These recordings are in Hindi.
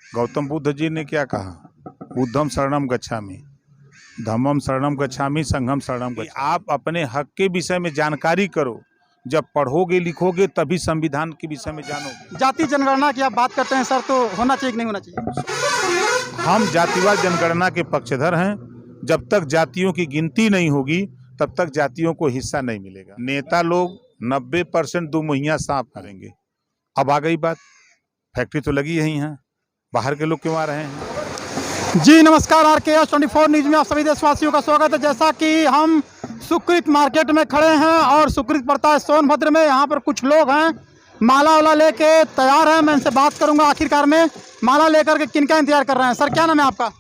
गौतम बुद्ध जी ने क्या कहा? बुद्धम शरणम गच्छामि, धम्मम शरणम गच्छामि, संघम शरणम गच्छामि। आप अपने हक के विषय में जानकारी करो, जब पढ़ोगे लिखोगे तभी संविधान के विषय में जानोगे। जाति जनगणना की आप बात करते हैं सर, तो होना चाहिए कि नहीं होना चाहिए? हम जातिवाद जनगणना के पक्षधर हैं। जब तक जातियों की गिनती नहीं होगी तब तक जातियों को हिस्सा नहीं मिलेगा। नेता लोग 90% दो मुहैया सांप मारेंगे। अब आ गई बात, फैक्ट्री तो लगी यही है, बाहर के लोग क्यों आ रहे हैं? जी नमस्कार, RKS 24 न्यूज में आप सभी देशवासियों का स्वागत है। जैसा कि हम सुकृत मार्केट में खड़े हैं और सुकृत पड़ता है सोनभद्र में। यहाँ पर कुछ लोग हैं, माला वाला लेके तैयार हैं। मैं इनसे बात करूंगा आखिरकार में माला लेकर के किनका इंतजार कर रहे हैं। सर क्या नाम है आपका?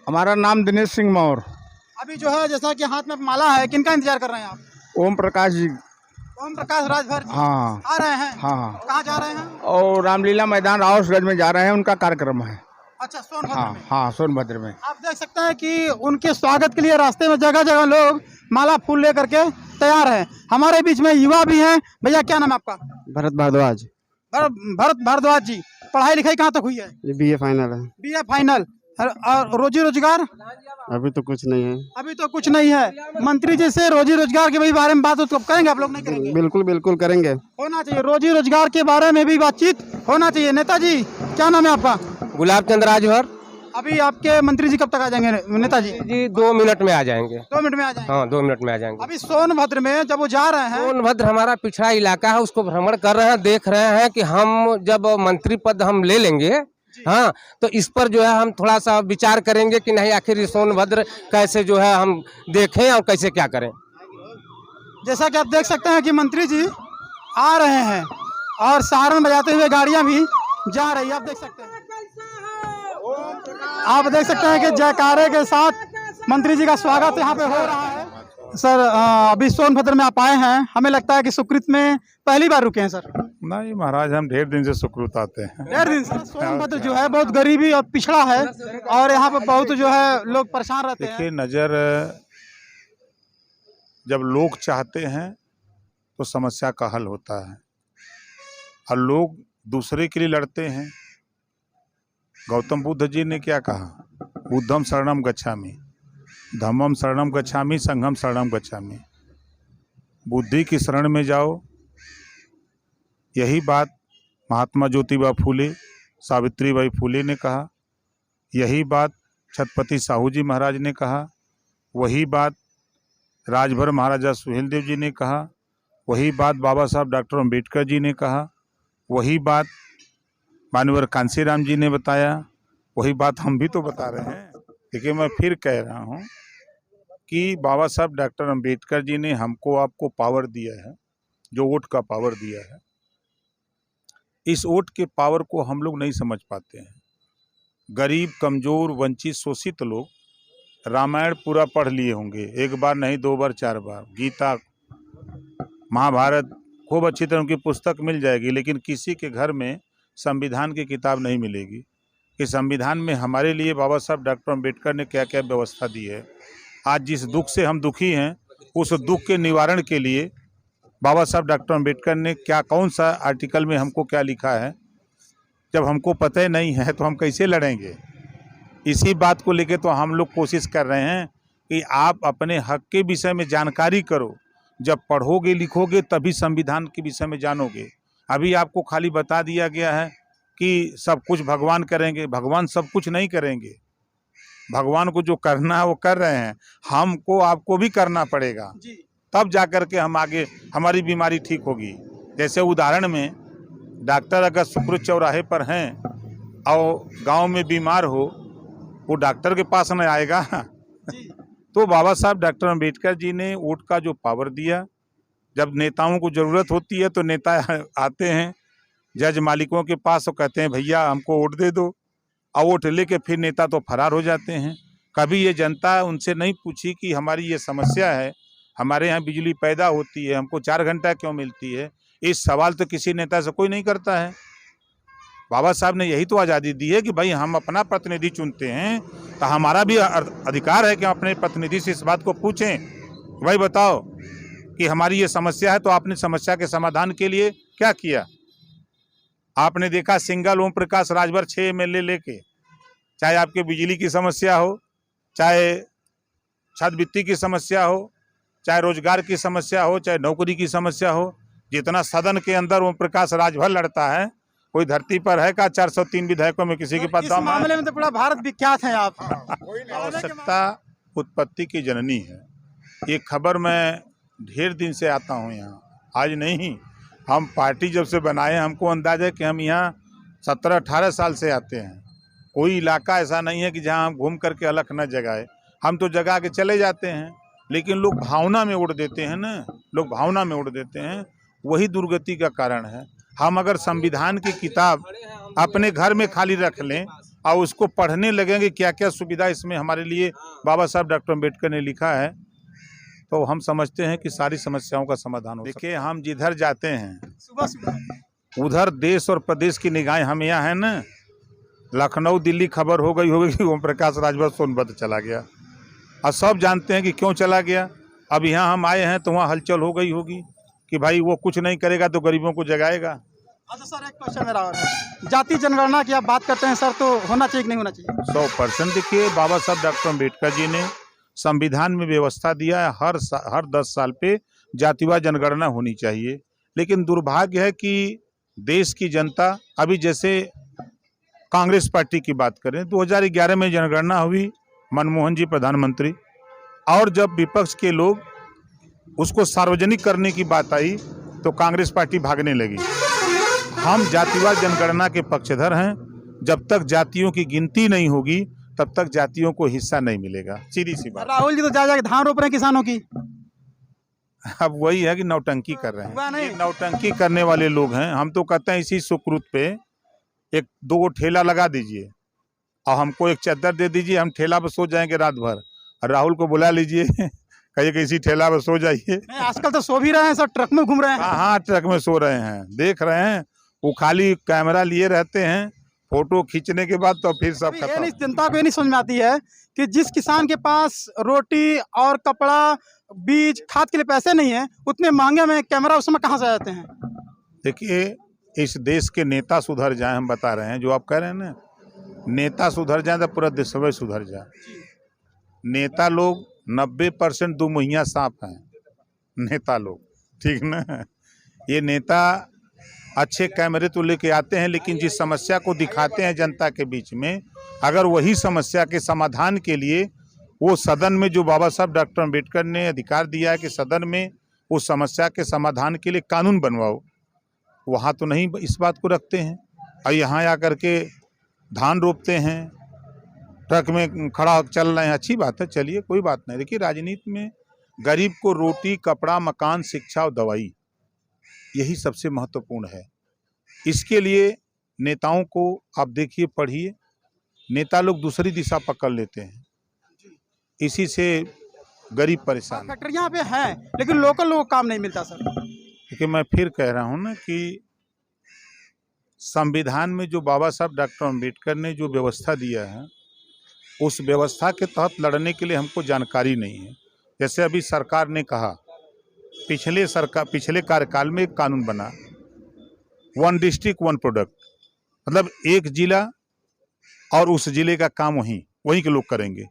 हमारा नाम दिनेश सिंह मौर्य। अभी जो है जैसा कि हाथ में माला है, किनका इंतजार कर रहे हैं आप? ओम प्रकाश जी। ओम प्रकाश राजभर जी हाँ आ रहे हैं? हाँ। कहाँ जा रहे हैं? और रामलीला मैदान रावसगंज में जा रहे हैं, उनका कार्यक्रम है। अच्छा, सोनभद्र हाँ में। हाँ, सोनभद्र में। आप देख सकते हैं कि उनके स्वागत के लिए रास्ते में जगह जगह लोग माला फूल लेकर के तैयार हैं। हमारे बीच में युवा भी हैं। भैया क्या नाम है आपका? भरत भारद्वाज। भरत भारद्वाज जी, पढ़ाई लिखाई कहाँ तक हुई है? BA फाइनल है। BA final. और रोजी रोजगार? अभी तो कुछ नहीं है। अभी तो कुछ नहीं है। मंत्री जी से रोजी रोजगार के बारे में बात तो करेंगे आप लोग? नहीं करेंगे? बिल्कुल बिल्कुल करेंगे। होना चाहिए, रोजी रोजगार के बारे में भी बातचीत होना चाहिए। नेताजी क्या नाम है आपका? गुलाब चंद राजभर। अभी आपके मंत्री जी कब तक आ जाएंगे नेताजी? जी 2 मिनट में आ जाएंगे। 2 मिनट में आ जाएंगे? हाँ 2 मिनट में आ जाएंगे। अभी सोनभद्र में जब वो जा रहे हैं, सोनभद्र हमारा पिछड़ा इलाका है, उसको भ्रमण कर रहे हैं, देख रहे हैं कि हम जब मंत्री पद हम ले लेंगे, हाँ, तो इस पर जो है हम थोड़ा सा विचार करेंगे कि नहीं आखिर ये सोनभद्र कैसे जो है हम देखें और कैसे क्या करें। जैसा कि आप देख सकते हैं कि मंत्री जी आ रहे हैं और सायरन बजाते हुए गाड़ियां भी जा रही है। आप देख सकते हैं, आप देख सकते हैं कि जयकारे के साथ मंत्री जी का स्वागत यहाँ पे हो रहा है। सर अभी सोनभद्र में आप आए हैं, हमें लगता है कि सुकृत में पहली बार रुके हैं सर? नहीं महाराज, हम ढेर दिन से सुकृत आते हैं। ढेर दिन से। सोनभद्र जो है बहुत गरीबी और पिछड़ा है और यहाँ पे बहुत जो है लोग परेशान रहते हैं। देखिए, नजर जब लोग चाहते हैं तो समस्या का हल होता है और लोग दूसरे के लिए लड़ते हैं। गौतम बुद्ध जी ने क्या कहा? बुद्धम शरणम गच्छामि, धम्मम शरणम गच्छामि, संघम शरणम गच्छामि। बुद्धि की शरण में जाओ। यही बात महात्मा ज्योतिबा फूले, सावित्रीबाई फूले ने कहा। यही बात छत्रपति साहू जी महाराज ने कहा। वही बात राजभर महाराजा सुहेलदेव जी ने कहा। वही बात बाबा साहब डॉक्टर अम्बेडकर जी ने कहा। वही बात मानवर कांसीराम जी ने बताया। वही बात हम भी तो बता रहे हैं। देखिए, मैं फिर कह रहा हूँ कि बाबा साहब डॉक्टर अम्बेडकर जी ने हमको आपको पावर दिया है, जो वोट का पावर दिया है। इस वोट के पावर को हम लोग नहीं समझ पाते हैं। गरीब, कमज़ोर, वंचित, शोषित लोग रामायण पूरा पढ़ लिए होंगे, 1 बार नहीं 2 बार 4 बार। गीता, महाभारत खूब अच्छी तरह उनकी पुस्तक मिल जाएगी, लेकिन किसी के घर में संविधान की किताब नहीं मिलेगी कि संविधान में हमारे लिए बाबा साहब डॉक्टर अम्बेडकर ने क्या क्या व्यवस्था दी है। आज जिस दुख से हम दुखी हैं, उस दुख के निवारण के लिए बाबा साहब डॉक्टर अम्बेडकर ने क्या, कौन सा आर्टिकल में हमको क्या लिखा है, जब हमको पता ही नहीं है तो हम कैसे लड़ेंगे? इसी बात को लेके तो हम लोग कोशिश कर रहे हैं कि आप अपने हक के विषय में जानकारी करो। जब पढ़ोगे लिखोगे तभी संविधान के विषय में जानोगे। अभी आपको खाली बता दिया गया है कि सब कुछ भगवान करेंगे। भगवान सब कुछ नहीं करेंगे। भगवान को जो करना है वो कर रहे हैं, हमको आपको भी करना पड़ेगा, तब जा कर के हम आगे हमारी बीमारी ठीक होगी। जैसे उदाहरण में, डॉक्टर अगर सुकृत चौराहे पर हैं और गांव में बीमार हो, वो डॉक्टर के पास न आएगा। तो बाबा साहब डॉक्टर अम्बेडकर जी ने वोट का जो पावर दिया, जब नेताओं को ज़रूरत होती है तो नेता आते हैं जज मालिकों के पास और कहते हैं भैया हमको वोट दे दो, और वोट लेके फिर नेता तो फरार हो जाते हैं। कभी ये जनता उनसे नहीं पूछी कि हमारी ये समस्या है, हमारे यहाँ बिजली पैदा होती है, हमको 4 घंटा क्यों मिलती है। इस सवाल तो किसी नेता से कोई नहीं करता है। बाबा साहब ने यही तो आज़ादी दी है कि भाई हम अपना प्रतिनिधि चुनते हैं, तो हमारा भी अधिकार है कि हम अपने प्रतिनिधि से इस बात को पूछें, भाई बताओ कि हमारी ये समस्या है, तो आपने समस्या के समाधान के लिए क्या किया। आपने देखा सिंगल ओम प्रकाश राजभर 6 MLA लेके चाहे आपके बिजली की समस्या हो, चाहे छात्रवृत्ति की समस्या हो, चाहे रोजगार की समस्या हो, चाहे नौकरी की समस्या हो, जितना सदन के अंदर ओम प्रकाश राजभर लड़ता है, कोई धरती पर है का 403 विधायकों में किसी के पास इस दम है? मामले में तो पूरा भारत विख्यात है आप। आवश्यकता उत्पत्ति की जननी है। ये खबर मैं ढेर दिन से आता हूँ यहाँ, आज नहीं। हम पार्टी जब से बनाए हमको अंदाजा है कि हम यहाँ 17-18 साल से आते हैं। कोई इलाका ऐसा नहीं है कि जहाँ हम घूम करके अलग न जगाए। हम तो जगा के चले जाते हैं, लेकिन लोग भावना में उड़ देते हैं ना, लोग भावना में उड़ देते हैं, वही दुर्गति का कारण है। हम अगर संविधान की किताब अपने घर में खाली रख लें और उसको पढ़ने लगेंगे क्या क्या सुविधा इसमें हमारे लिए बाबा साहब डॉक्टर अम्बेडकर ने लिखा है, तो हम समझते हैं कि सारी समस्याओं का समाधान हो। देखिए, हम जिधर जाते हैं सुबह सुबह उधर देश और प्रदेश की निगाहें हम यहाँ हैं ना। लखनऊ दिल्ली खबर हो गई होगी कि ओम प्रकाश राजभर सोनभद्र चला गया, और सब जानते हैं कि क्यों चला गया। अब यहाँ हम आए हैं तो वहाँ हलचल हो गई होगी कि भाई वो कुछ नहीं करेगा तो गरीबों को जगाएगा। अच्छा सर, एक क्वेश्चन मेरा और है, जाति जनगणना की आप बात करते हैं सर, तो होना चाहिए कि नहीं होना चाहिए? 100% देखिए, बाबा साहब डॉक्टर अम्बेडकर जी ने संविधान में व्यवस्था दिया है हर 10 साल पे जातिवार जनगणना होनी चाहिए। लेकिन दुर्भाग्य है कि देश की जनता, अभी जैसे कांग्रेस पार्टी की बात करें, 2011 में जनगणना हुई, मनमोहन जी प्रधानमंत्री, और जब विपक्ष के लोग उसको सार्वजनिक करने की बात आई तो कांग्रेस पार्टी भागने लगी। हम जातिवार जनगणना के पक्षधर हैं। जब तक जातियों की गिनती नहीं होगी तब तक जातियों को हिस्सा नहीं मिलेगा, सीधी सी बात। राहुल जी तो जा धान रोप रहे हैं किसानों की। अब वही है कि नौटंकी कर रहे हुआ हैं, नहीं। ये नौटंकी करने वाले लोग हैं। हम तो कहते हैं इसी सुकृत पे 1-2 ठेला लगा दीजिए और हमको एक चादर दे दीजिए, हम ठेला पर सो जाएंगे रात भर। और राहुल को बुला लीजिए, कहिए कि इसी ठेला पर सो जाइए। नहीं, आजकल तो सो भी रहे हैं सर, ट्रक में घूम रहे हैं। हाँ, ट्रक में सो रहे हैं, देख रहे हैं। वो खाली कैमरा लिए रहते हैं, फोटो खींचने के बाद तो फिर सब ये खत्म। नहीं, जनता को ये नहीं समझ में आती है कि जिस किसान के पास रोटी और कपड़ा, बीज, खाद के लिए पैसे नहीं है, उतने महंगे में कैमरा उस समय कहाँ से आ जाते हैं? देखिए, इस देश के नेता सुधर जाएं, हम बता रहे हैं, जो आप कह रहे हैं ना, नेता सुधर जाए तो पूरा देश सुधर जाए। नेता लोग 90% दुमुहिया सांप हैं, नेता लोग, ठीक ना। ये नेता अच्छे कैमरे तो लेके आते हैं, लेकिन जिस समस्या को दिखाते हैं जनता के बीच में, अगर वही समस्या के समाधान के लिए वो सदन में, जो बाबा साहब डॉक्टर अम्बेडकर ने अधिकार दिया है कि सदन में उस समस्या के समाधान के लिए कानून बनवाओ, वहाँ तो नहीं इस बात को रखते हैं। और यहाँ आकर के धान रोपते हैं, ट्रक में खड़ा चल रहे हैं। अच्छी बात है, चलिए, कोई बात नहीं। देखिए, राजनीति में गरीब को रोटी, कपड़ा, मकान, शिक्षा और दवाई, यही सबसे महत्वपूर्ण है। इसके लिए नेताओं को आप देखिए, पढ़िए, नेता लोग दूसरी दिशा पकड़ लेते हैं, इसी से गरीब परेशान। फैक्ट्रियाँ पे हैं, लेकिन लोकल लोगों को काम नहीं मिलता सर। देखिए, मैं फिर कह रहा हूँ ना कि संविधान में जो बाबा साहब डॉक्टर अम्बेडकर ने जो व्यवस्था दिया है, उस व्यवस्था के तहत लड़ने के लिए हमको जानकारी नहीं है। जैसे अभी सरकार ने कहा, पिछले कार्यकाल में एक कानून बना, 1 डिस्ट्रिक्ट 1 प्रोडक्ट, मतलब एक जिला और उस जिले का काम वहीं के लोग करेंगे।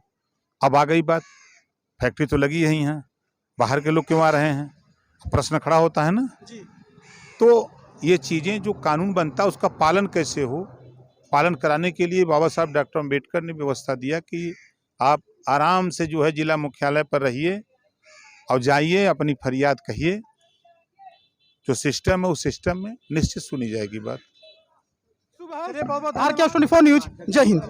अब आ गई बात, फैक्ट्री तो लगी यहीं है, बाहर के लोग क्यों आ रहे हैं? प्रश्न खड़ा होता है ना जी। तो ये चीज़ें, जो कानून बनता है उसका पालन कैसे हो, पालन कराने के लिए बाबा साहब डॉक्टर अम्बेडकर ने व्यवस्था दिया कि आप आराम से जो है जिला मुख्यालय पर रहिए और जाइए, अपनी फरियाद कहिए, जो सिस्टम है उस सिस्टम में निश्चित सुनी जाएगी बात। बहुत बहुत 24 न्यूज, जय हिंद।